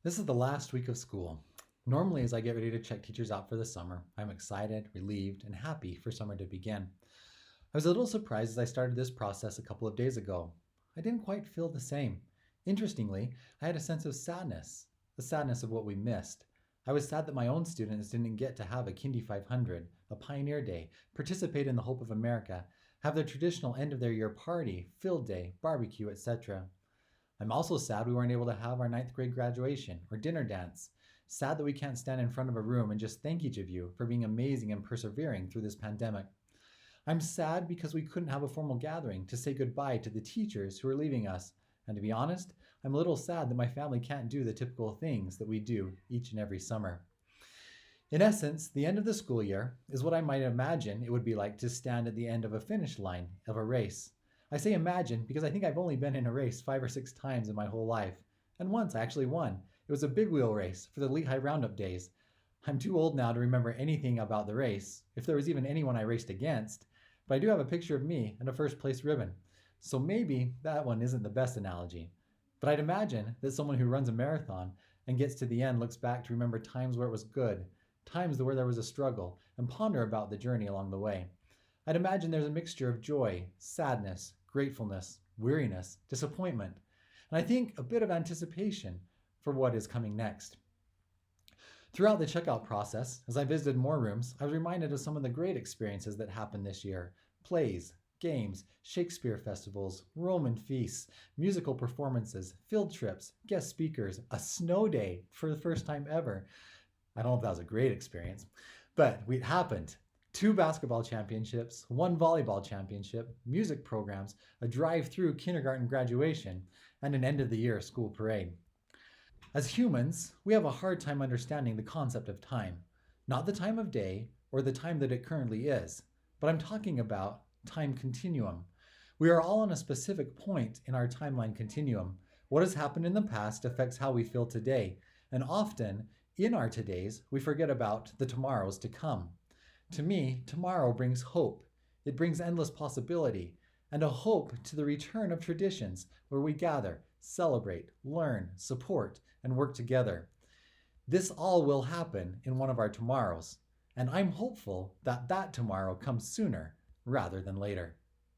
This is the last week of school. Normally, as I get ready to check teachers out for the summer, I'm excited, relieved, and happy for summer to begin. I was a little surprised as I started this process a couple of days ago. I didn't quite feel the same. Interestingly, I had a sense of sadness, the sadness of what we missed. I was sad that my own students didn't get to have a Kindy 500, a Pioneer Day, participate in the Hope of America, have their traditional end of their year party, field day, barbecue, etc. I'm also sad we weren't able to have our ninth grade graduation or dinner dance. Sad that we can't stand in front of a room and just thank each of you for being amazing and persevering through this pandemic. I'm sad because we couldn't have a formal gathering to say goodbye to the teachers who are leaving us. And to be honest, I'm a little sad that my family can't do the typical things that we do each and every summer. In essence, the end of the school year is what I might imagine it would be like to stand at the end of a finish line of a race. I say imagine because I think I've only been in a race 5 or 6 times in my whole life. And once I actually won. It was a big wheel race for the Lehigh Roundup days. I'm too old now to remember anything about the race, if there was even anyone I raced against, but I do have a picture of me and a first place ribbon. So maybe that one isn't the best analogy. But I'd imagine that someone who runs a marathon and gets to the end looks back to remember times where it was good, times where there was a struggle, and ponder about the journey along the way. I'd imagine there's a mixture of joy, sadness, gratefulness, weariness, disappointment, and I think a bit of anticipation for what is coming next. Throughout the checkout process, as I visited more rooms, I was reminded of some of the great experiences that happened this year: plays, games, Shakespeare festivals, Roman feasts, musical performances, field trips, guest speakers, a snow day for the first time ever. I don't know if that was a great experience, but it happened. 2 basketball championships, 1 volleyball championship, music programs, a drive-through kindergarten graduation, and an end-of-the-year school parade. As humans, we have a hard time understanding the concept of time. Not the time of day or the time that it currently is, but I'm talking about time continuum. We are all on a specific point in our timeline continuum. What has happened in the past affects how we feel today, and often, in our todays, we forget about the tomorrows to come. To me, tomorrow brings hope. It brings endless possibility and a hope to the return of traditions where we gather, celebrate, learn, support, and work together. This all will happen in one of our tomorrows, and I'm hopeful that that tomorrow comes sooner rather than later.